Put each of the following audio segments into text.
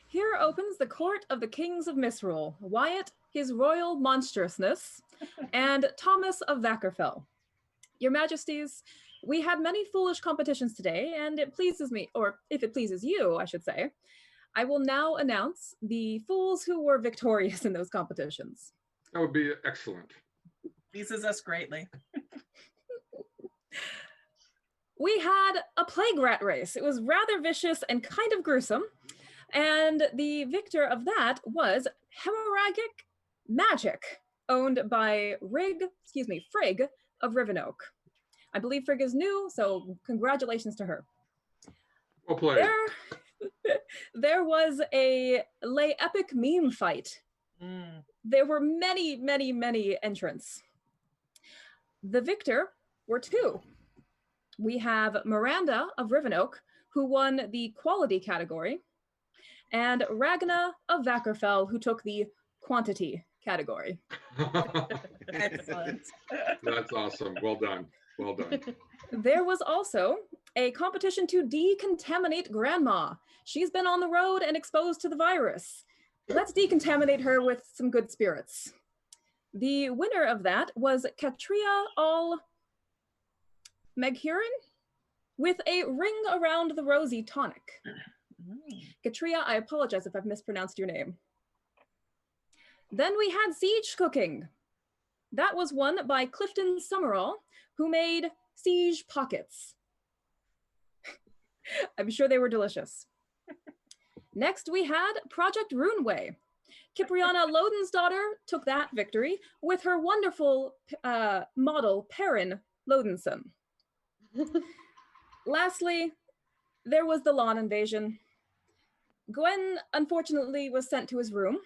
Here opens the court of the kings of Misrule, Wyatt, his royal monstrousness, and Thomas of Vackerfell. Your Majesties, we had many foolish competitions today, and it pleases me, or if it pleases you, I should say, I will now announce the fools who were victorious in those competitions. That would be excellent. Pleases us greatly. We had a plague rat race. It was rather vicious and kind of gruesome. And the victor of that was Hemorrhagic Magic, owned by Frigg of Rivenoak. I believe Frigg is new, so congratulations to her. Well played. There was a lay epic meme fight. There were many, many, many entrants. The victor were two. We have Miranda of Rivenoak, who won the quality category, and Ragna of Vackerfell, who took the quantity category. Excellent. That's awesome. Well done. Well done. There was also a competition to decontaminate Grandma. She's been on the road and exposed to the virus. Let's decontaminate her with some good spirits. The winner of that was Katria All Meghurin with a Ring Around the Rosy tonic. Katria, I apologize if I've mispronounced your name. Then we had siege cooking. That was won by Clifton Summerall, who made siege pockets. I'm sure they were delicious. Next, we had Project Runeway. Kipriana Loden's daughter took that victory with her wonderful model, Perrin Lodenson. Lastly, there was the lawn invasion. Gwen, unfortunately, was sent to his room.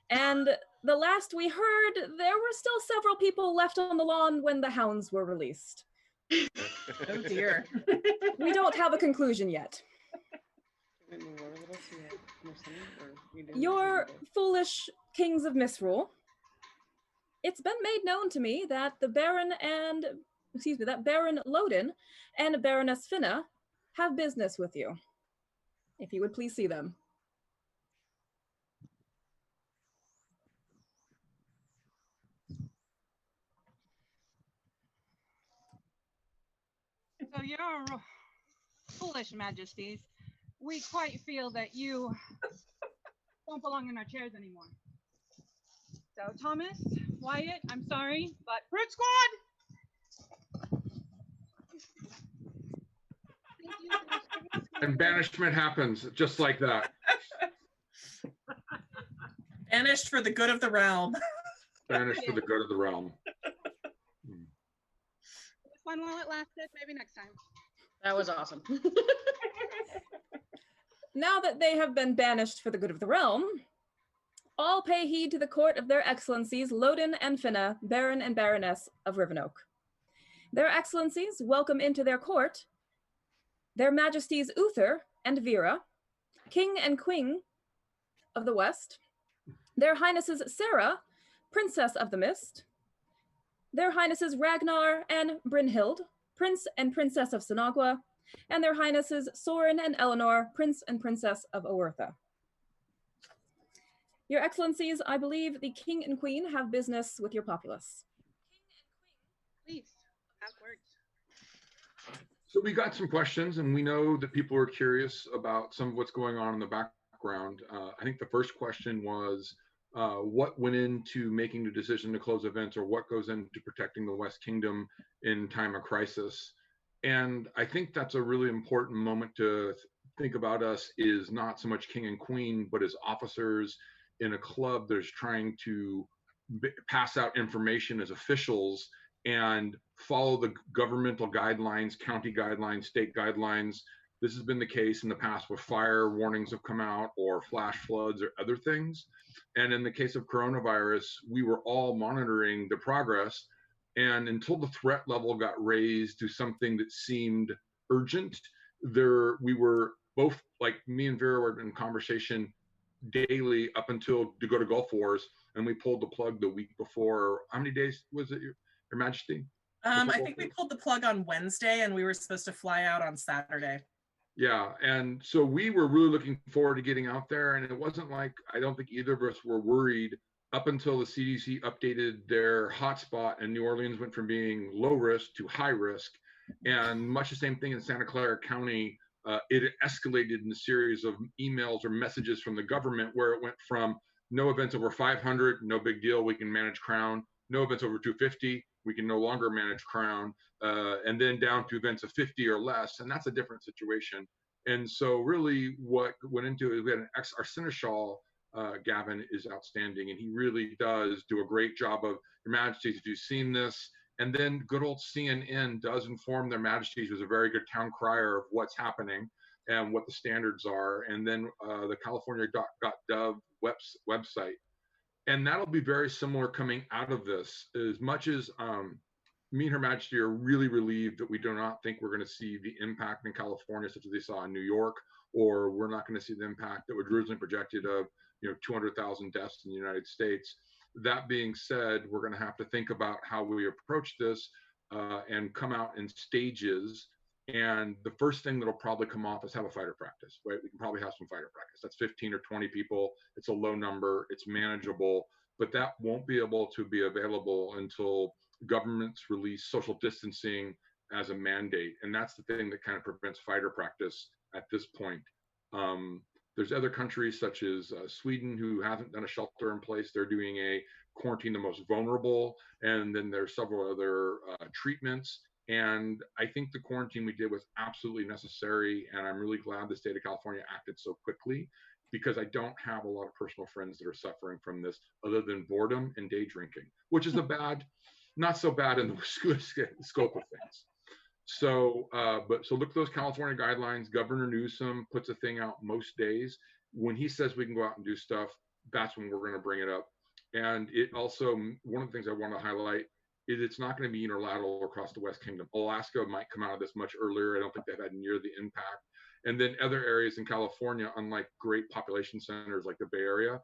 And the last we heard, there were still several people left on the lawn when the hounds were released. Oh dear. We don't have a conclusion yet. Your foolish kings of Misrule, it's been made known to me that Baron Loden and Baroness Finna have business with you. If you would please see them. So your foolish majesties, we quite feel that you don't belong in our chairs anymore. So Thomas, Wyatt, I'm sorry, but Fruit Squad! And banishment happens just like that. Banished for the good of the realm. Banished for the good of the realm. This one while it lasted, maybe next time. That was awesome. Now that they have been banished for the good of the realm, all pay heed to the court of their excellencies, Loden and Finna, Baron and Baroness of Rivenoak. Their excellencies welcome into their court their majesties Uther and Vera, king and queen of the west, their highnesses Sarah, princess of the mist, their highnesses Ragnar and Brynhild, prince and princess of Sinagua, and their highnesses Soren and Eleanor, prince and princess of Oertha. Your excellencies, I believe the king and queen have business with your populace. Please, have words. So we got some questions, and we know that people are curious about some of what's going on in the background. I think the first question was, what went into making the decision to close events, or what goes into protecting the West Kingdom in time of crisis? And I think that's a really important moment to think about us is not so much king and queen, but as officers in a club that's trying to pass out information as officials and follow the governmental guidelines, county guidelines, state guidelines. This has been the case in the past where fire warnings have come out or flash floods or other things. And in the case of coronavirus, we were all monitoring the progress. And until the threat level got raised to something that seemed urgent, we were both, like me and Vera were in conversation daily up until to go to Gulf Wars, and we pulled the plug the week before. How many days was it, Your Majesty? I think we pulled the plug on Wednesday, and we were supposed to fly out on Saturday. Yeah, and so we were really looking forward to getting out there, and it wasn't like I don't think either of us were worried up until the CDC updated their hotspot, and New Orleans went from being low risk to high risk, and much the same thing in Santa Clara County. It escalated in a series of emails or messages from the government where it went from no events over 500, no big deal, we can manage Crown. No events over 250, we can no longer manage Crown. And then down to events of 50 or less, and that's a different situation. And so really what went into it, we had our Seneschal, Gavin, is outstanding, and he really does do a great job of, Your Majesties, if you've seen this, and then good old CNN does inform their Majesties, who's a very good town crier of what's happening and what the standards are, and then the California.gov website. And that'll be very similar coming out of this. As much as me and Her Majesty are really relieved that we do not think we're going to see the impact in California such as they saw in New York, or we're not going to see the impact that was originally projected of 200,000 deaths in the United States. That being said, we're going to have to think about how we approach this and come out in stages. And the first thing that'll probably come off is have a fighter practice, right? We can probably have some fighter practice. That's 15 or 20 people. It's a low number. It's manageable, but that won't be able to be available until governments release social distancing as a mandate. And that's the thing that kind of prevents fighter practice at this point. There's other countries such as Sweden who haven't done a shelter in place. They're doing a quarantine the most vulnerable. And then there's several other treatments. And I think the quarantine we did was absolutely necessary. And I'm really glad the state of California acted so quickly, because I don't have a lot of personal friends that are suffering from this other than boredom and day drinking, which is not so bad in the scope of things. So, so look at those California guidelines. Governor Newsom puts a thing out most days. When he says we can go out and do stuff, that's when we're going to bring it up. And it also, one of the things I want to highlight is it's not going to be unilateral across the West Kingdom. Alaska might come out of this much earlier. I don't think they've had near the impact. And then other areas in California, unlike great population centers like the Bay Area,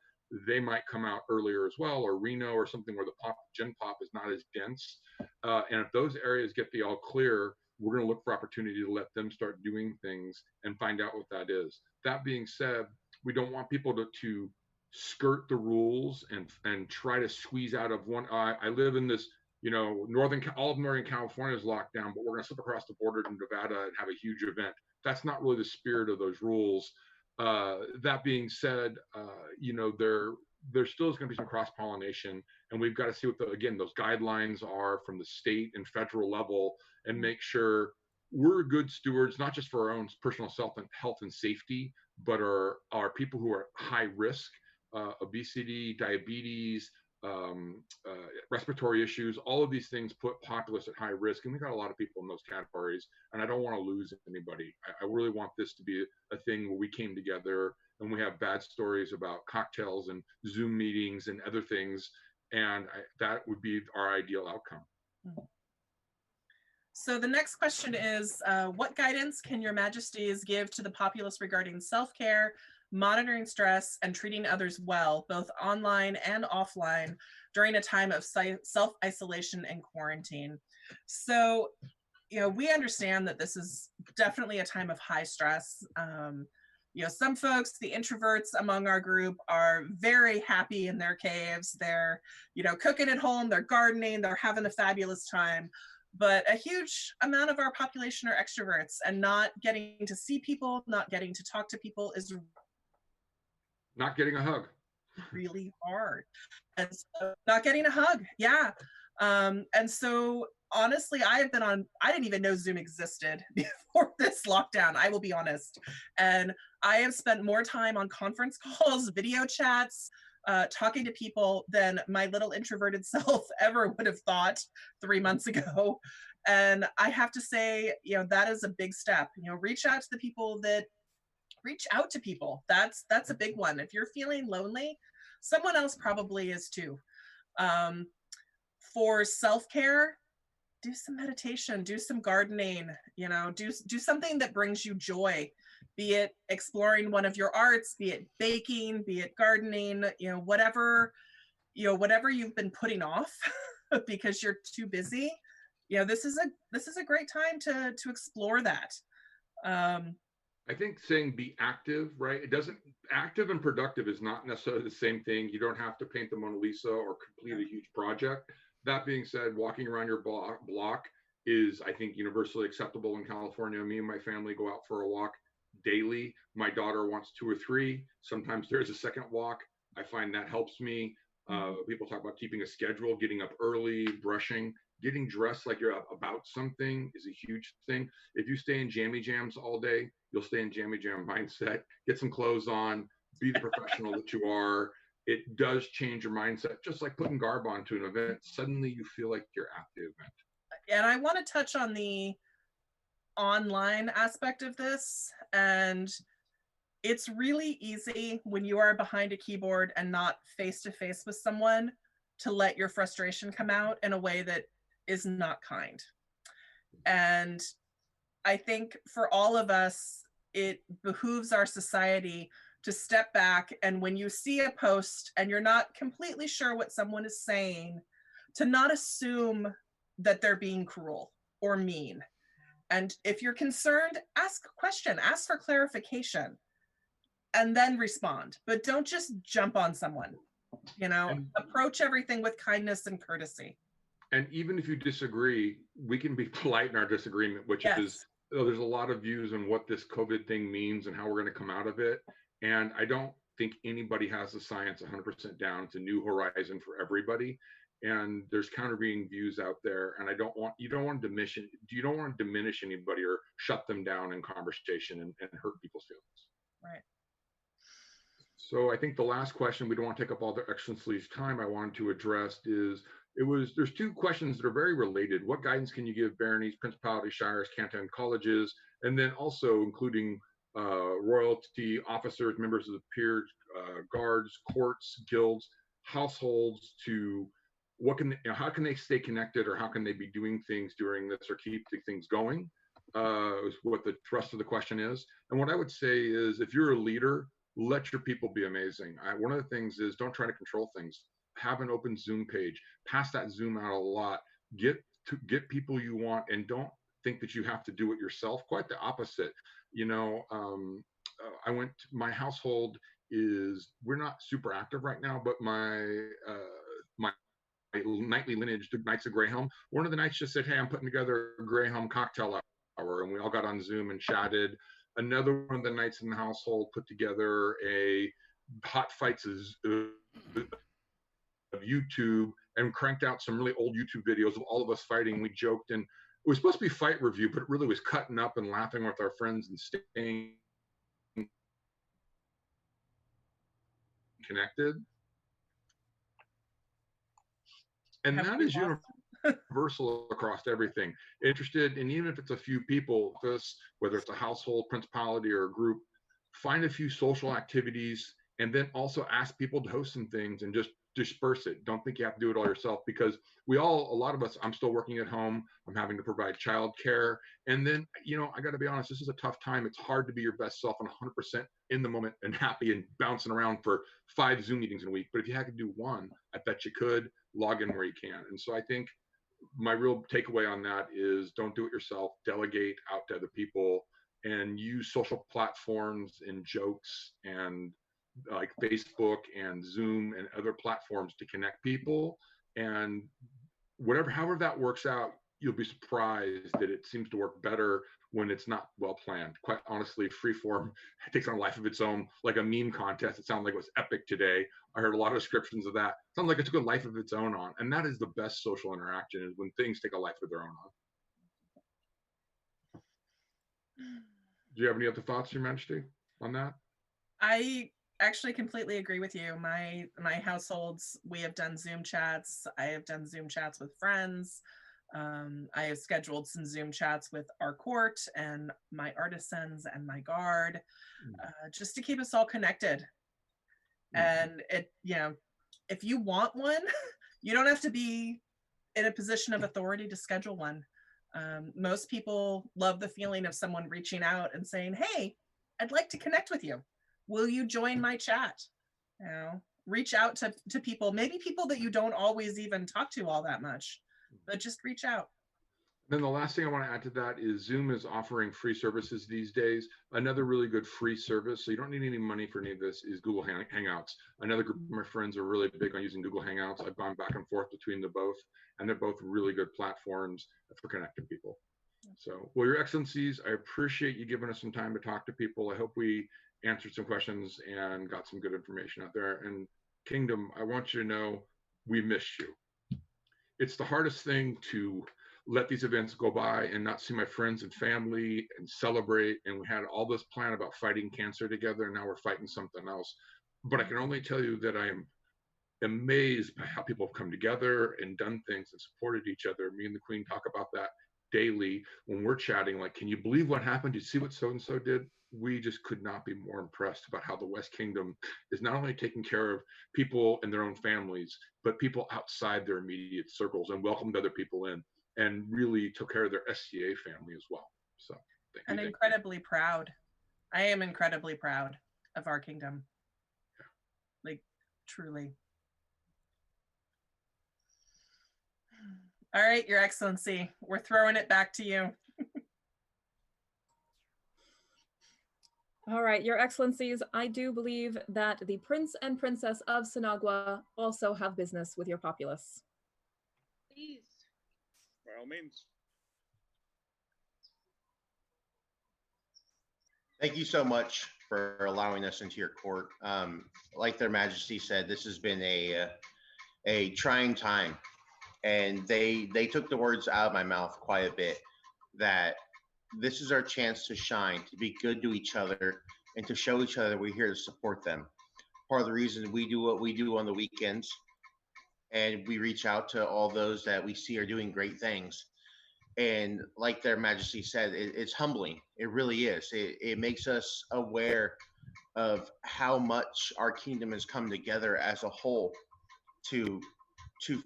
they might come out earlier as well, or Reno or something where the gen pop is not as dense. And if those areas get the all clear, we're going to look for opportunity to let them start doing things and find out what that is. That being said, we don't want people to skirt the rules and try to squeeze out of one. I live in this, all of Northern California is locked down, but we're going to slip across the border to Nevada and have a huge event. That's not really the spirit of those rules. That being said, there still is going to be some cross-pollination, and we've got to see what those guidelines are from the state and federal level, and make sure we're good stewards, not just for our own personal health and safety, but our people who are high risk, obesity, diabetes, respiratory issues. All of these things put populace at high risk, and we've got a lot of people in those categories, and I don't want to lose anybody. I really want this to be a thing where we came together, and we have bad stories about cocktails and Zoom meetings and other things, and that would be our ideal outcome. So the next question is, what guidance can Your Majesties give to the populace regarding self-care, monitoring stress, and treating others well, both online and offline, during a time of self-isolation and quarantine? So, we understand that this is definitely a time of high stress. Some folks, the introverts among our group, are very happy in their caves. They're, cooking at home, they're gardening, they're having a fabulous time. But a huge amount of our population are extroverts, and not getting to see people, not getting to talk to people is not getting a hug. Really hard. And so, not getting a hug. Yeah. And so honestly, I didn't even know Zoom existed before this lockdown, I will be honest. And I have spent more time on conference calls, video chats, talking to people than my little introverted self ever would have thought 3 months ago. And I have to say, that is a big step. Reach out to people. That's a big one. If you're feeling lonely, someone else probably is too. For self-care, do some meditation, do some gardening, do something that brings you joy, be it exploring one of your arts, be it baking, be it gardening, whatever you've been putting off because you're too busy. This is a great time to explore that. I think saying be active, right? It doesn't, active and productive is not necessarily the same thing. You don't have to paint the Mona Lisa or complete a huge project. That being said, walking around your block is, I think, universally acceptable in California. Me and my family go out for a walk daily. My daughter wants 2 or 3. Sometimes there's a second walk. I find that helps me. People talk about keeping a schedule, getting up early, brushing, getting dressed like you're about something is a huge thing. If you stay in jammy jams all day, you'll stay in jammy jam mindset. Get some clothes on, be the professional that you are. It does change your mindset, just like putting garb onto an event. Suddenly you feel like you're at the event. And I want to touch on the online aspect of this. And it's really easy when you are behind a keyboard and not face to face with someone to let your frustration come out in a way that is not kind. And I think for all of us, it behooves our society to step back, and when you see a post and you're not completely sure what someone is saying, to not assume that they're being cruel or mean. And if you're concerned, ask a question, ask for clarification, and then respond. But don't just jump on someone, you know, approach everything with kindness and courtesy. And even if you disagree, we can be polite in our disagreement, which is, there's a lot of views on what this COVID thing means and how we're going to come out of it. And I don't think anybody has the science 100% down. It's a new horizon for everybody. And there's countervailing views out there. And you don't want to diminish anybody or shut them down in conversation and hurt people's feelings. Right. So I think the last question, we don't want to take up all the Excellency's time, I wanted to address is, there's 2 questions that are very related. What guidance can you give baronies, principalities, shires, canton colleges, and then also including royalty, officers, members of the peers, guards, courts, guilds, households, to how can they stay connected, or how can they be doing things during this or keep things going, is what the thrust of the question is. And what I would say is, if you're a leader, let your people be amazing. One of the things is, don't try to control things. Have an open Zoom page, pass that Zoom out a lot, get people you want, and don't think that you have to do it yourself. Quite the opposite. You know, my household we're not super active right now, but my nightly lineage, the Knights of Greyhelm, one of the nights just said, hey, I'm putting together a Greyhelm cocktail hour, and we all got on Zoom and chatted. Another one of the knights in the household put together a hot fights of YouTube and cranked out some really old YouTube videos of all of us fighting. We joked, and it was supposed to be fight review, but it really was cutting up and laughing with our friends and staying connected. And that is universal across everything. Interested, and even if it's a few people, whether it's a household, principality, or a group, find a few social activities, and then also ask people to host some things and just disperse it. Don't think you have to do it all yourself, because a lot of us, I'm still working at home. I'm having to provide childcare. And then, I got to be honest, this is a tough time. It's hard to be your best self and 100% in the moment and happy and bouncing around for 5 Zoom meetings in a week. But if you had to do one, I bet you could log in where you can. And so I think my real takeaway on that is, don't do it yourself, delegate out to other people, and use social platforms and jokes and like Facebook and Zoom and other platforms to connect people. And however that works out, you'll be surprised that it seems to work better when it's not well planned. Quite honestly, freeform takes on a life of its own, like a meme contest. It sounded like it was epic today. I heard a lot of descriptions of that. It sounds like it took a life of its own on. And that is the best social interaction, is when things take a life of their own on. Do you have any other thoughts, Your Majesty, on that? I actually completely agree with you. My households, we have done Zoom chats. I have done Zoom chats with friends. I have scheduled some Zoom chats with our court and my artisans and my guard, just to keep us all connected. And if you want one, you don't have to be in a position of authority to schedule one. Most people love the feeling of someone reaching out and saying, hey, I'd like to connect with you. Will you join my chat? Reach out to people, maybe people that you don't always even talk to all that much, but just reach out. Then the last thing I want to add to that is Zoom is offering free services these days. Another really good free service, so you don't need any money for any of this, is Google Hangouts. Another group of my friends are really big on using Google Hangouts. I've gone back and forth between the both, and they're both really good platforms for connecting people. So, well, Your Excellencies, I appreciate you giving us some time to talk to people. I hope we answered some questions and got some good information out there. And Kingdom, I want you to know we miss you. It's the hardest thing to let these events go by and not see my friends and family and celebrate. And we had all this plan about fighting cancer together, and now we're fighting something else. But I can only tell you that I am amazed by how people have come together and done things and supported each other. Me and the Queen talk about that daily when we're chatting. Like, can you believe what happened? Did you see what so-and-so did? We just could not be more impressed about how the West Kingdom is not only taking care of people and their own families, but people outside their immediate circles, and welcomed other people in, and really took care of their SCA family as well. So I'm incredibly proud. I am incredibly proud of our kingdom. Yeah. Like, truly. All right, Your Excellency, we're throwing it back to you. All right, Your Excellencies, I do believe that the Prince and Princess of Sinagua also have business with your populace. Please. By all means. Thank you so much for allowing us into your court. Like Their Majesty said, this has been a trying time, and they took the words out of my mouth quite a bit, that this is our chance to shine, to be good to each other, and to show each other we're here to support them. Part of the reason we do what we do on the weekends, and we reach out to all those that we see are doing great things. And like Their Majesty said, it's humbling. It really is. It makes us aware of how much our kingdom has come together as a whole to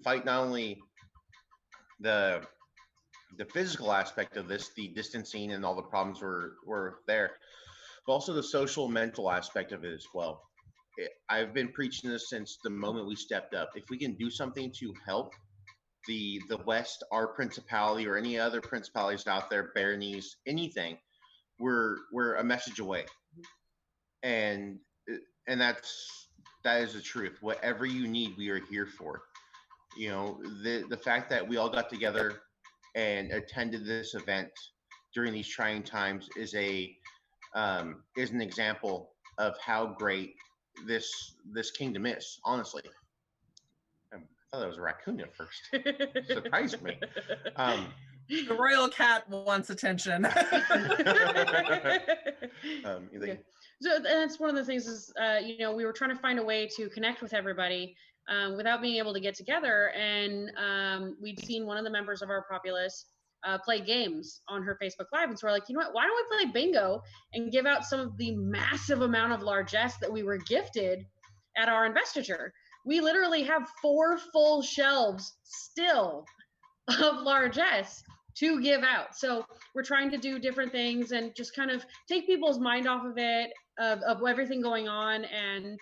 fight not only the physical aspect of this, the distancing and all the problems were there, but also the social mental aspect of it as well. I've been preaching this since the moment we stepped up. If we can do something to help the West, our principality, or any other principalities out there, baronies, anything, we're a message away. And that is the truth. Whatever you need, we are here for. You know, the fact that we all got together and attended this event during these trying times is an example of how great this kingdom is, honestly. I thought that was a raccoon at first. It surprised me. The royal cat wants attention. Yeah. So that's one of the things is, you know, we were trying to find a way to connect with everybody without being able to get together. And we'd seen one of the members of our populace play games on her Facebook Live. And so we're like, you know what, why don't we play bingo and give out some of the massive amount of largesse that we were gifted at our investiture. We literally have 4 full shelves still of largesse to give out. So we're trying to do different things and just kind of take people's mind off of it, of everything going on, and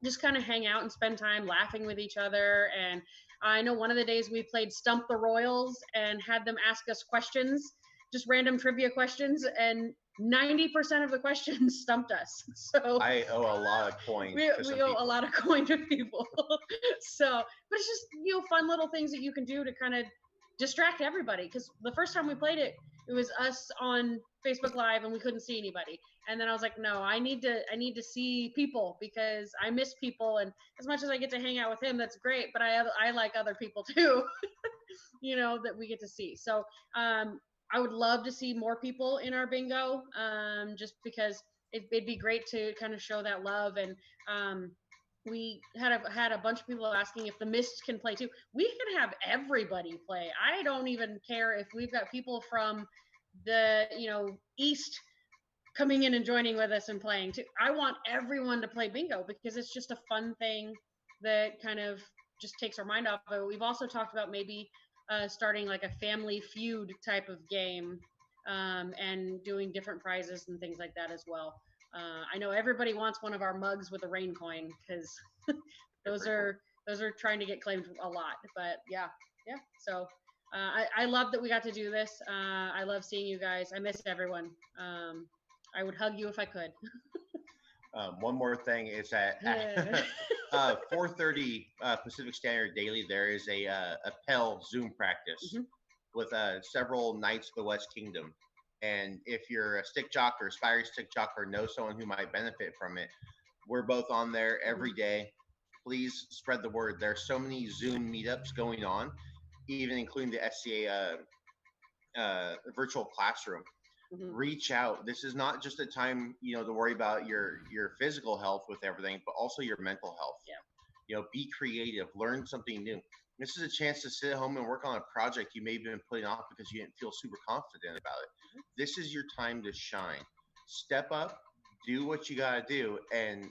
just kind of hang out and spend time laughing with each other. And I know one of the days we played Stump the Royals and had them ask us questions, just random trivia questions, and 90% of the questions stumped us. So I owe a lot of coin. We owe a lot of coin to people. So, but it's just, you know, fun little things that you can do to kind of distract everybody. Because the first time we played it, it was us on Facebook Live and we couldn't see anybody. And then I was like, no, I need to see people because I miss people. And as much as I get to hang out with him, that's great. But I like other people too, you know, that we get to see. So I would love to see more people in our bingo, just because it'd be great to kind of show that love. And we had a bunch of people asking if the Mist can play too. We can have everybody play. I don't even care if we've got people from the, you know, East coming in and joining with us and playing too. I want everyone to play bingo because it's just a fun thing that kind of just takes our mind off of it. We've also talked about maybe starting like a family feud type of game, and doing different prizes and things like that as well. I know everybody wants one of our mugs with a rain coin because those are trying to get claimed a lot. But yeah. So I love that we got to do this. I love seeing you guys. I miss everyone. I would hug you if I could. One more thing is that Yeah. 4:30 Pacific Standard daily, there is a Pell Zoom practice with several Knights of the West Kingdom. And if you're a stick jock or aspiring stick jock or know someone who might benefit from it, we're both on there every day. Please spread the word. There are so many Zoom meetups going on, even including the SCA virtual classroom. Reach out. This is not just a time, to worry about your physical health with everything, but also your mental health. Yeah. Be creative, learn something new. This is a chance to sit at home and work on a project you may have been putting off because you didn't feel super confident about it. This is your time to shine. Step up, do what you gotta do, and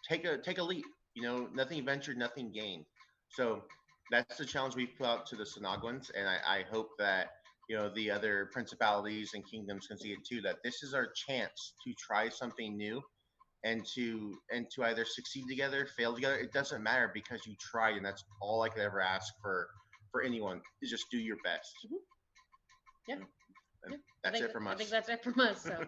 take a leap. Nothing ventured, nothing gained. So that's the challenge we put out to the Sonoguans, and I hope that the other principalities and kingdoms can see it too, that this is our chance to try something new and to either succeed together, fail together. It doesn't matter because you tried, and that's all I could ever ask for anyone is just do your best. Yeah. And that's it from us. I think that's it from us. So.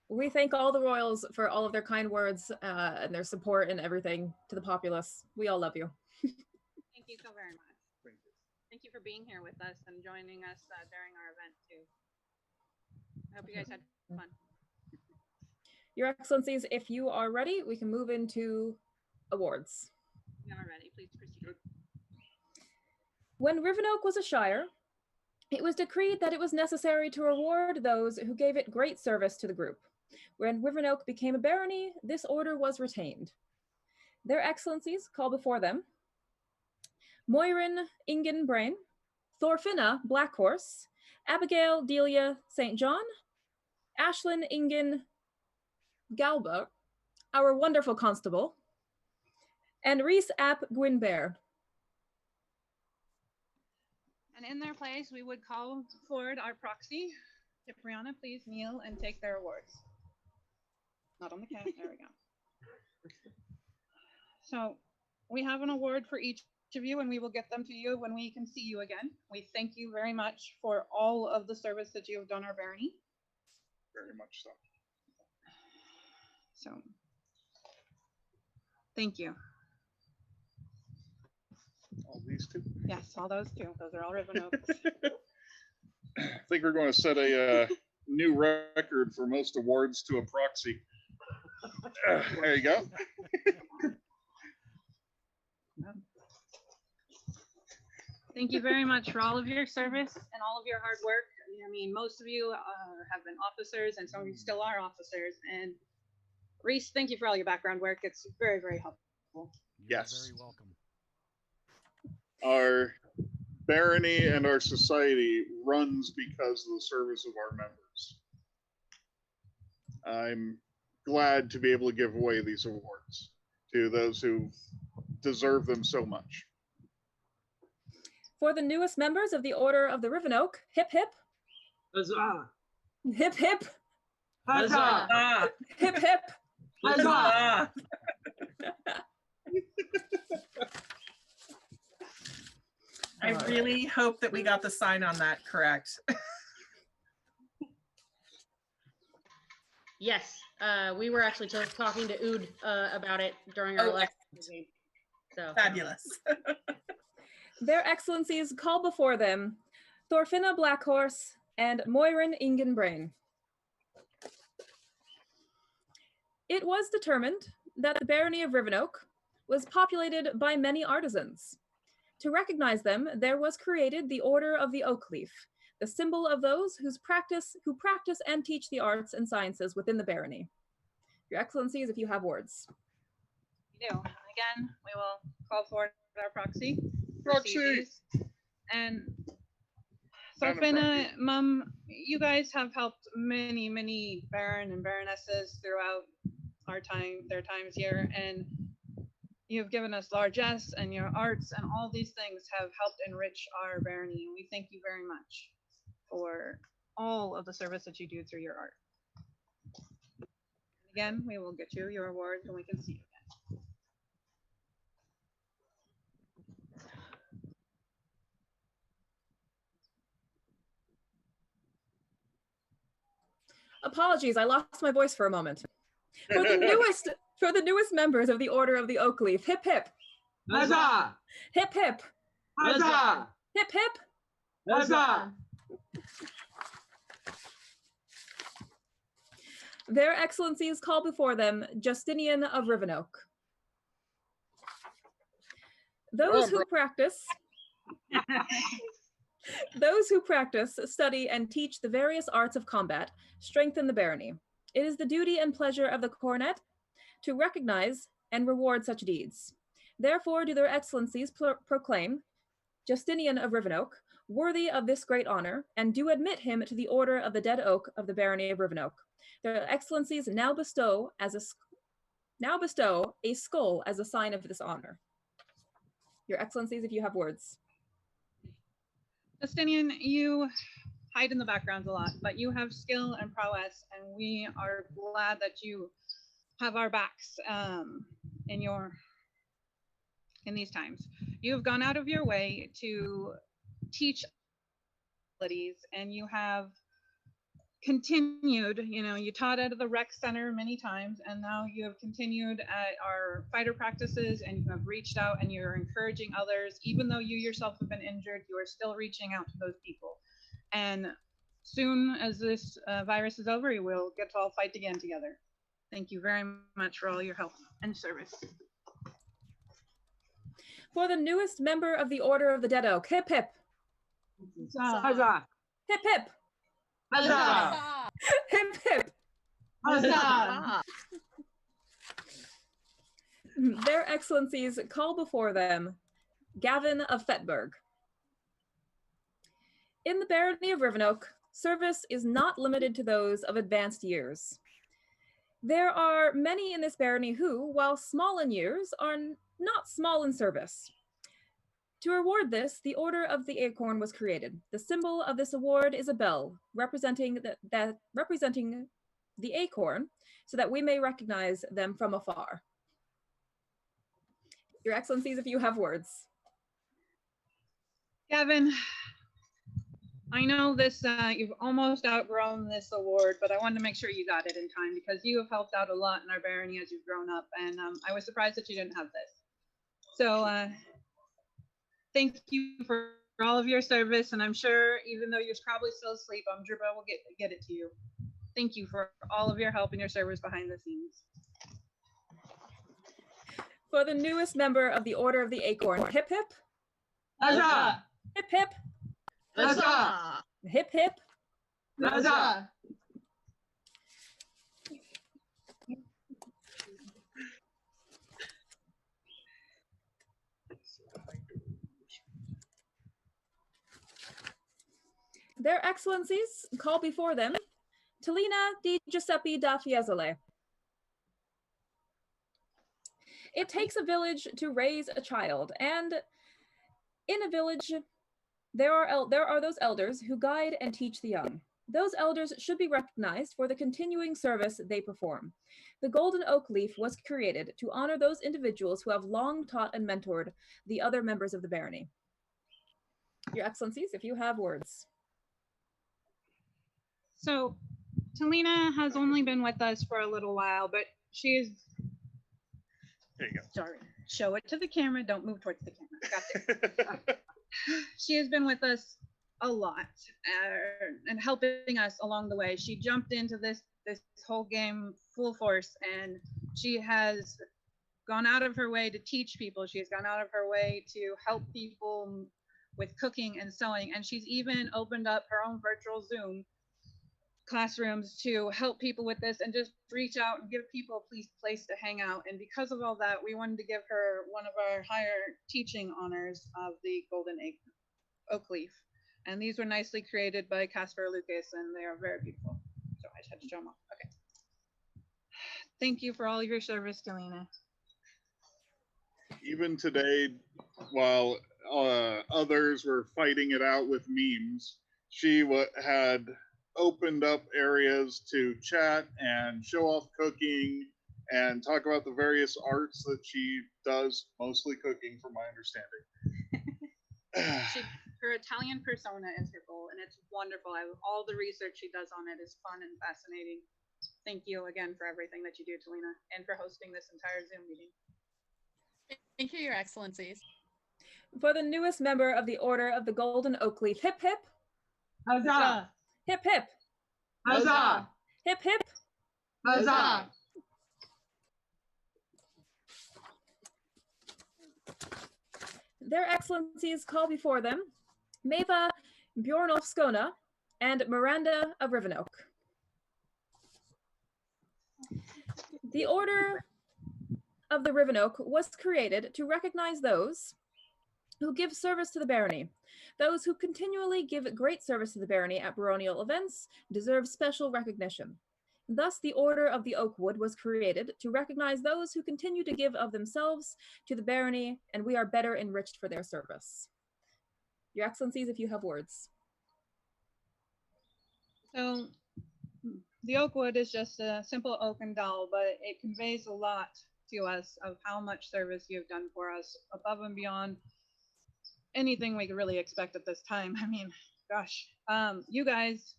We thank all the royals for all of their kind words and their support and everything to the populace. We all love you. Thank you so very much. Thank you for being here with us and joining us during our event too. I hope you guys had fun. Your Excellencies, if you are ready, we can move into awards. We are ready. Please proceed. When Rivenoak was a shire, it was decreed that it was necessary to reward those who gave it great service to the group. When Rivenoak became a barony, this order was retained. Their Excellencies call before them Moirin Ingen Brain, Thorfinna Blackhorse, Abigail Delia St. John, Ashlyn Ingen Galba, our wonderful constable, and Reese Ap Gwynbear. And in their place, we would call forward our proxy. Cipriana, please kneel and take their awards. Not on the cat. There we go. So we have an award for each of you, and we will get them to you when we can see you again. We thank you very much for all of the service that you have done our barony. Very much so. So thank you. All these two? Yes, all those two. Those are all Rivenoaks. I think we're going to set a new record for most awards to a proxy. There you go. Thank you very much for all of your service and all of your hard work. I mean, most of you have been officers, and some of you still are officers. And Reese, thank you for all your background work. It's very, very helpful. Yes. Very welcome. Our barony and our society runs because of the service of our members. I'm glad to be able to give away these awards to those who deserve them so much. For the newest members of the Order of the Rivenoak, hip hip. Huzzah! Hip hip. Huzzah! Hip hip. Huzzah! I really hope that we got the sign on that correct. Yes, we were actually talking to Ood about it during our last meeting. So Fabulous. Their Excellencies call before them Thorfinna Blackhorse and Moirin Ingen Brain. It was determined that the Barony of Rivenoak was populated by many artisans. To recognize them, there was created the Order of the Oak Leaf, the symbol of those who practice and teach the arts and sciences within the barony. Your Excellencies, if you have words. We do. Again, we will call forward our proxy. Proxy! And Thorfinna, Mum, you guys have helped many, many baron and baronesses throughout their times here, and you've given us largesse, and your arts and all these things have helped enrich our barony, and we thank you very much for all of the service that you do through your art. Again, we will get you your awards when we can see you again. Apologies, I lost my voice for a moment. For the newest members of the Order of the Oak Leaf, hip hip. Huzzah! Hip hip. Huzzah! Hip hip. Huzzah! Their Excellencies call before them Justinian of Rivenoak. Those who practice, study, and teach the various arts of combat strengthen the barony. It is the duty and pleasure of the Coronet to recognize and reward such deeds. Therefore do their Excellencies proclaim Justinian of Rivenoak worthy of this great honor, and do admit him to the Order of the Dead Oak of the Barony of Rivenoak. Their Excellencies now bestow a skull as a sign of this honor. Your Excellencies, if you have words. Justinian, you hide in the background a lot, but you have skill and prowess, and we are glad that you have our backs in these times. You have gone out of your way to teach abilities, and you have continued, you taught at the rec center many times, and now you have continued at our fighter practices, and you have reached out and you're encouraging others. Even though you yourself have been injured, you are still reaching out to those people. And soon as this virus is over, we will get to all fight again together. Thank you very much for all your help and service. For the newest member of the Order of the Dead Oak, hip hip. Huzzah! Hip hip. Huzzah! Hip hip. Huzzah! Their Excellencies call before them Gavin of Fetburg. In the Barony of Rivenoak, service is not limited to those of advanced years. There are many in this barony who, while small in years, are not small in service. To reward this, the Order of the Acorn was created. The symbol of this award is a bell, representing the acorn, so that we may recognize them from afar. Your Excellencies, if you have words. Gavin, I know this, you've almost outgrown this award, but I wanted to make sure you got it in time because you have helped out a lot in our barony as you've grown up, and I was surprised that you didn't have this. So thank you for all of your service, and I'm sure, even though you're probably still asleep, I'm sure I will get it to you. Thank you for all of your help and your service behind the scenes. For the newest member of the Order of the Acorn, hip hip. Huzzah! Hip hip. Huzzah! Hip hip. Huzzah! Their Excellencies call before them Talina di Giuseppe da Fiesole. It takes a village to raise a child, and in a village, there are those elders who guide and teach the young. Those elders should be recognized for the continuing service they perform. The Golden Oak Leaf was created to honor those individuals who have long taught and mentored the other members of the barony. Your Excellencies, if you have words. So, Talina has only been with us for a little while, but she is. There you go. Sorry, show it to the camera. Don't move towards the camera. Got it. She has been with us a lot and helping us along the way. She jumped into this whole game full force, and she has gone out of her way to teach people. She has gone out of her way to help people with cooking and sewing, and she's even opened up her own virtual Zoom classrooms to help people with this and just reach out and give people a place to hang out. And because of all that, we wanted to give her one of our higher teaching honors of the Golden Oak Leaf. And these were nicely created by Casper Lucas, and they are very beautiful. So I just had to show them off. Okay. Thank you for all of your service, Talina. Even today, while others were fighting it out with memes, she had opened up areas to chat and show off cooking and talk about the various arts that she does, mostly cooking from my understanding. her Italian persona is her goal, and it's wonderful. All the research she does on it is fun and fascinating. Thank you again for everything that you do, Talina, and for hosting this entire Zoom meeting. Thank you, Your Excellencies. For the newest member of the Order of the Golden Oak Leaf, hip hip. Huzzah! Hip hip. Huzzah! Hip hip. Huzzah! Their Excellencies call before them Maeva Bjornolfskona and Miranda of Rivenoak. The Order of the Rivenoak was created to recognize those who give service to the barony. Those who continually give great service to the barony at baronial events deserve special recognition. Thus, the Order of the Oakwood was created to recognize those who continue to give of themselves to the barony, and we are better enriched for their service. Your Excellencies, if you have words. So, the Oakwood is just a simple oak and dowel, but it conveys a lot to us of how much service you've done for us, above and beyond anything we could really expect at this time. I mean, gosh, you guys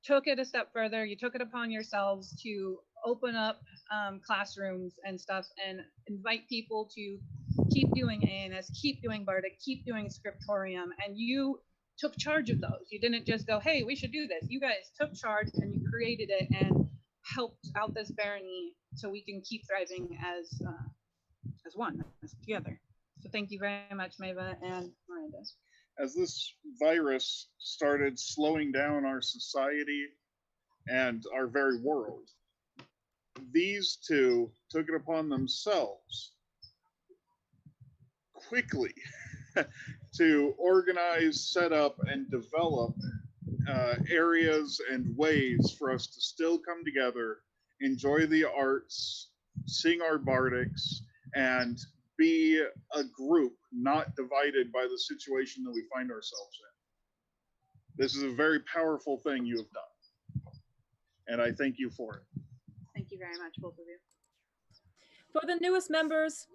took it a step further. You took it upon yourselves to open up classrooms and stuff and invite people to keep doing ANS, keep doing Bardic, keep doing Scriptorium, and you took charge of those. You didn't just go, hey, we should do this. You guys took charge and you created it and helped out this barony so we can keep thriving as one, as together. So thank you very much, Maeva and Miranda. As this virus started slowing down our society and our very world, these two took it upon themselves quickly to organize, set up, and develop areas and ways for us to still come together, enjoy the arts, sing our bardics, and be a group not divided by the situation that we find ourselves in. This is a very powerful thing you have done, and I thank you for it. Thank you very much, both of you. For the newest members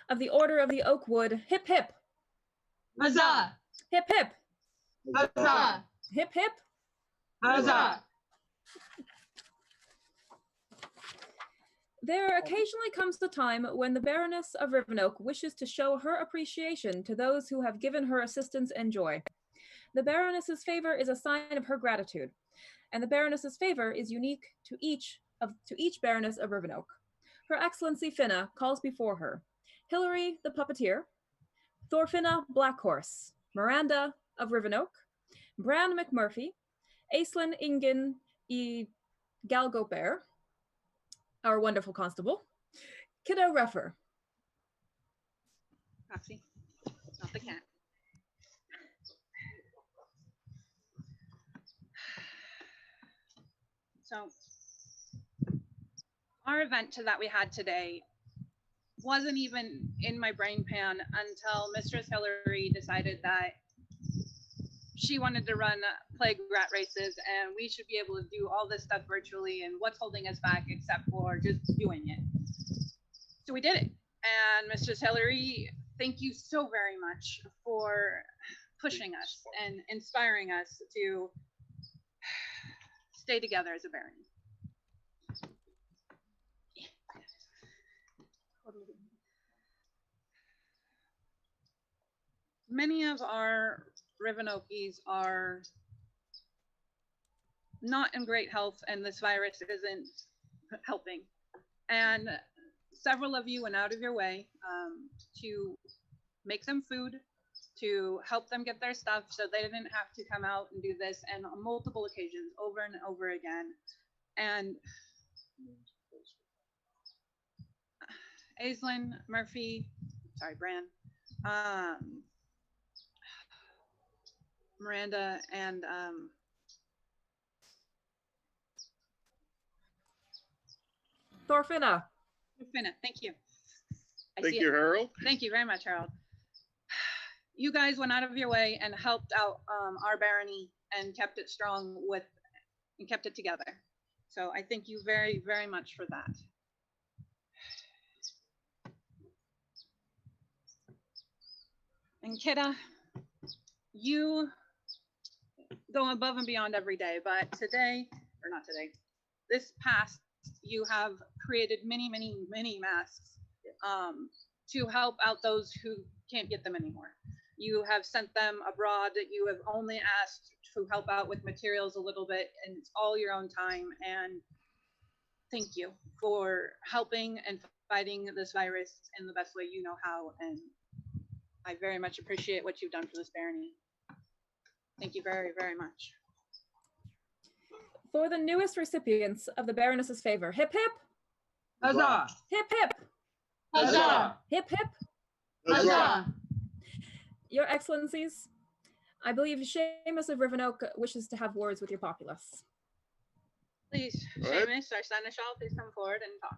of the Order of the Oakwood, hip hip. Huzzah! Hip hip. Huzzah! Hip hip. Huzzah! There occasionally comes the time when the Baroness of Rivenoak wishes to show her appreciation to those who have given her assistance and joy. The Baroness's favor is a sign of her gratitude, and the Baroness's favor is unique to each Baroness of Rivenoak. Her Excellency Finna calls before her Hilary the Puppeteer, Thorfinna Blackhorse, Miranda of Rivenoak, Bran McMurphy, Aislinn Ingen e Galgoper, our wonderful constable, Kiddo Ruffer. Roxy, not the cat. So, our event that we had today wasn't even in my brain pan until Mistress Hillary decided that she wanted to run plague rat races and we should be able to do all this stuff virtually, and what's holding us back except for just doing it. So we did it. And Mistress Hillary, thank you so very much for pushing us and inspiring us to stay together as a barony. Many of our Rivenokies are not in great health, and this virus isn't helping. And several of you went out of your way to make them food, to help them get their stuff so they didn't have to come out and do this, and on multiple occasions, over and over again. And Aislinn, Murphy, sorry, Bran, Miranda, and Thorfinna. Finna, thank you. Thank you, Harold. Thank you very much, Harold. You guys went out of your way and helped out our barony and kept it strong and kept it together. So I thank you very, very much for that. And Kidda, you go above and beyond every day, but today, or not today, this past, you have created many, many, many masks to help out those who can't get them anymore. You have sent them abroad. You have only asked to help out with materials a little bit, and it's all your own time. And thank you for helping and fighting this virus in the best way you know how. And I very much appreciate what you've done for this barony. Thank you very, very much. For the newest recipients of the Baroness's favor, hip hip, Huzzah! hip hip, Huzzah! hip hip. Huzzah! Your Excellencies, I believe Seamus of Rivenoak wishes to have words with your populace. Please, Go ahead. Seamus, our seneschal, please come forward and talk.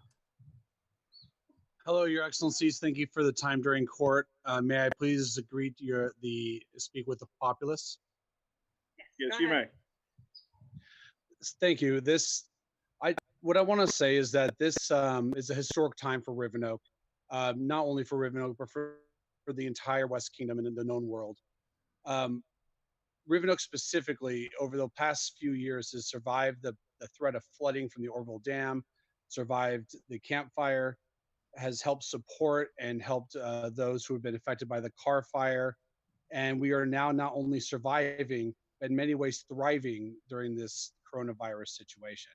Hello, Your Excellencies. Thank you for the time during court. May I please agree to speak with the populace? Yes, Go you ahead. may. Thank you. What I want to say is that this is a historic time for Rivenoak, not only for Rivenoak, but for the entire West Kingdom and in the known world. Rivenoak specifically, over the past few years, has survived the threat of flooding from the Orville Dam, survived the campfire, has helped support and helped those who have been affected by the car fire. And we are now not only surviving, but in many ways thriving during this coronavirus situation.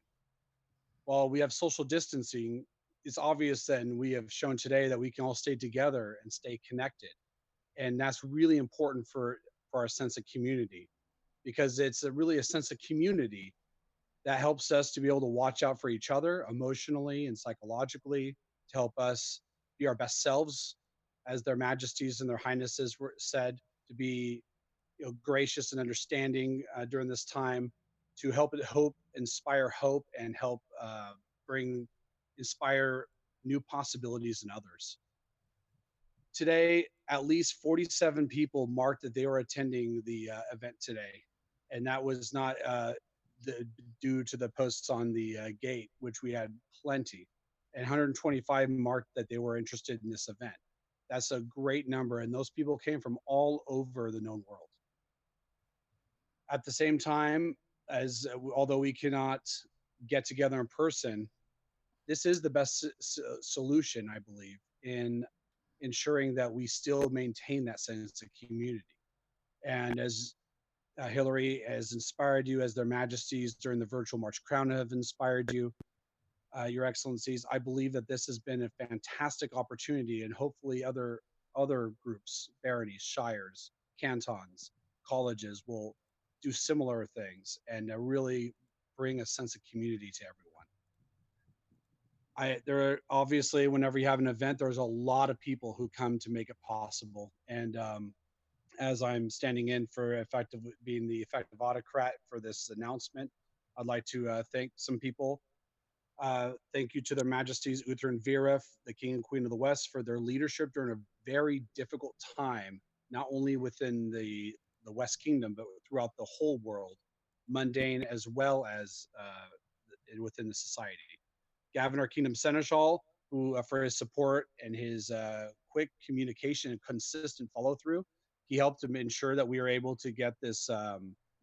While we have social distancing, it's obvious that we have shown today that we can all stay together and stay connected. And that's really important for our sense of community, because it's really a sense of community that helps us to be able to watch out for each other emotionally and psychologically, to help us be our best selves, as their majesties and their highnesses were said, to be gracious and understanding during this time, to help inspire hope and help inspire new possibilities in others. Today, at least 47 people marked that they were attending the event today, and that was not due to the posts on the gate, which we had plenty, and 125 marked that they were interested in this event. That's a great number, and those people came from all over the known world. At the same time, although we cannot get together in person, this is the best solution, I believe, in ensuring that we still maintain that sense of community. And as Hillary has inspired you, as their majesties during the virtual March Crown have inspired you, Your Excellencies, I believe that this has been a fantastic opportunity, and hopefully other groups, baronies, shires, cantons, colleges will do similar things and really bring a sense of community to everyone. There are obviously, whenever you have an event, there's a lot of people who come to make it possible. And as I'm standing in for being the effective autocrat for this announcement, I'd like to thank some people. Thank you to their majesties, Uther and Vera, the King and Queen of the West, for their leadership during a very difficult time, not only within the West Kingdom, but throughout the whole world, mundane as well as within the society. Gavin, our Kingdom Seneschal, who for his support and his quick communication and consistent follow through, he helped to ensure that we were able to get this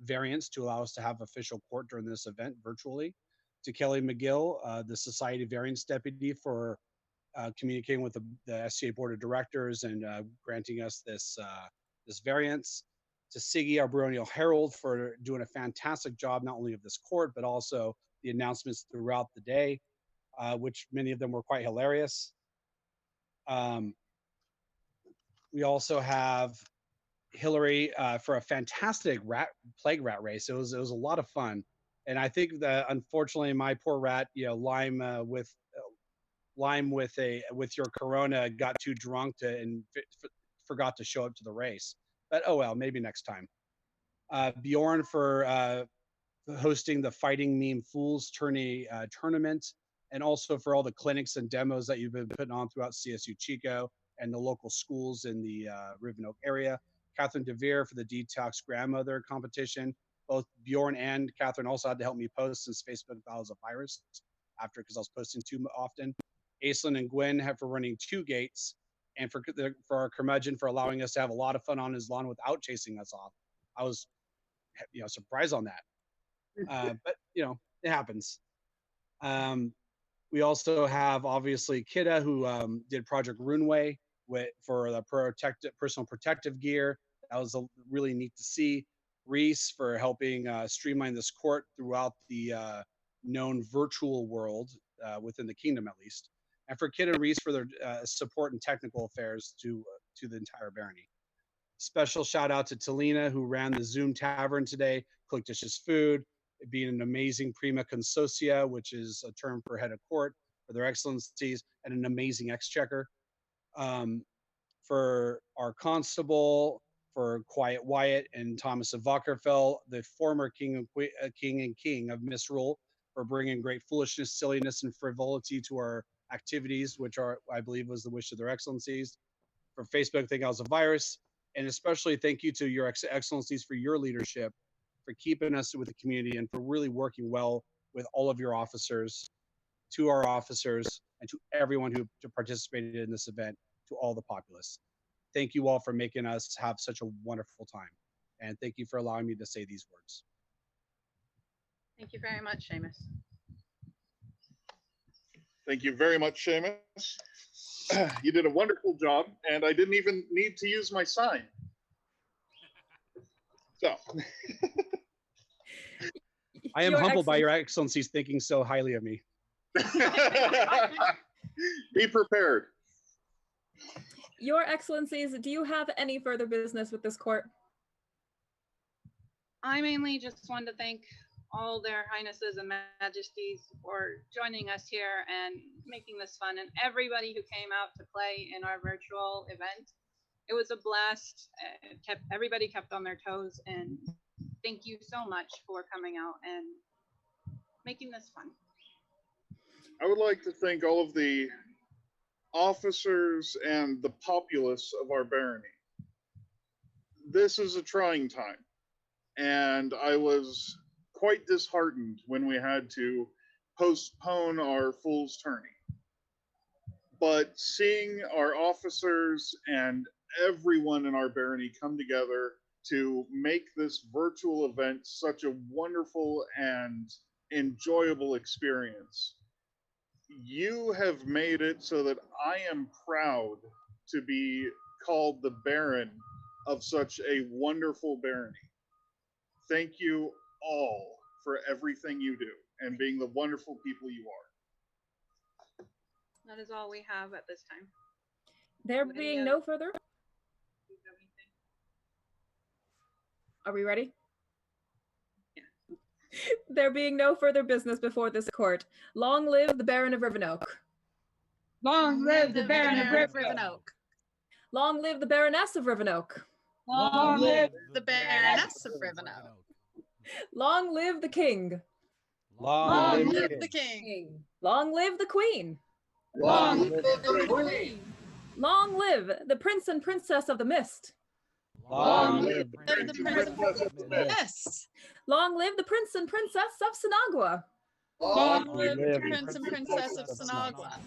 variance to allow us to have official court during this event virtually. To Kelly McGill, the Society Variance Deputy, for communicating with the SCA Board of Directors and granting us this variance. To Siggy, our Baronial Herald, for doing a fantastic job, not only of this court, but also the announcements throughout the day, which many of them were quite hilarious. We also have Hillary for a fantastic plague rat race. It was a lot of fun. And I think that unfortunately my poor rat, Lime with your corona, got too drunk and forgot to show up to the race. But oh well, maybe next time. Bjorn for hosting the Fighting Meme Fools Tourney tournament, and also for all the clinics and demos that you've been putting on throughout CSU Chico and the local schools in the Rivenoak area. Catherine DeVere for the Detox Grandmother competition. Both Bjorn and Catherine also had to help me post, since Facebook allows a virus because I was posting too often. Aislinn and Gwen for running 2 gates, and for our curmudgeon for allowing us to have a lot of fun on his lawn without chasing us off. I was, surprised on that. But it happens. We also have obviously Kidda, who did Project Runeway for the personal protective gear. That was really neat to see. Reese for helping streamline this court throughout the known virtual world within the kingdom, at least. And for Kid and Reese for their support in technical affairs to the entire barony. Special shout out to Talina, who ran the Zoom Tavern today, cooked dishes food, being an amazing prima consocia, which is a term for head of court, for their excellencies, and an amazing exchequer. For our constable, for Quiet Wyatt and Thomas of Vockerfell, the former king of Misrule, for bringing great foolishness, silliness, and frivolity to our activities, which I believe was the wish of their excellencies. For Facebook, thank you, I was a virus. And especially thank you to your excellencies for your leadership, for keeping us with the community, and for really working well with all of your officers, to our officers, and to everyone who participated in this event, to all the populace. Thank you all for making us have such a wonderful time. And thank you for allowing me to say these words. Thank you very much, Seamus. Thank you very much, Seamus. You did a wonderful job, and I didn't even need to use my sign. So. I am humbled by your excellencies thinking so highly of me. Be prepared. Your excellencies, do you have any further business with this court? I mainly just want to thank all their highnesses and majesties for joining us here and making this fun, and everybody who came out to play in our virtual event. It was a blast. Everybody kept on their toes, and thank you so much for coming out and making this fun. I would like to thank all of the officers and the populace of our barony. This is a trying time, and I was quite disheartened when we had to postpone our Fool's Tourney. But seeing our officers and everyone in our barony come together to make this virtual event such a wonderful and enjoyable experience, you have made it so that I am proud to be called the Baron of such a wonderful barony. Thank you all for everything you do and being the wonderful people you are. That is all we have at this time. There being no further. Are we ready? Yeah. There being no further business before this court, long live the Baron of Rivenoak. Long live the Baron of Rivenoak. Long live the Baroness of Rivenoak. Long live The Baroness of Rivenoak. Long live the King. Long live the King. Long live the Queen. Long live the Queen. Long live the Prince and Princess of the Mist. Long live the Prince and Princess of the Mist. Long live the Prince and Princess of Sinagua. Long live the Prince and Princess of Sinagua.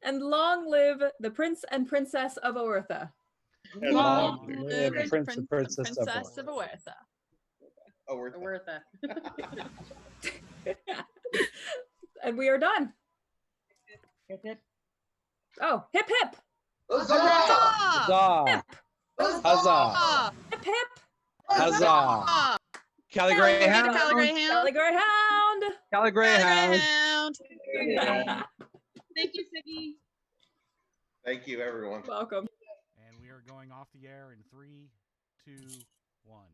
And long live the Prince and Princess of Oertha. Long live the Prince and Princess of Oertha. Oertha. And we are done. Hip, hip. Oh, hip hip. Huzzah! Hip. Huzzah! Hip hip. Huzzah! Cali Greyhound! Cali Greyhound! Cali Greyhound! Cali Greyhound! Thank you, Siggy. Thank you, everyone. Welcome. And we are going off the air in 3, 2, 1.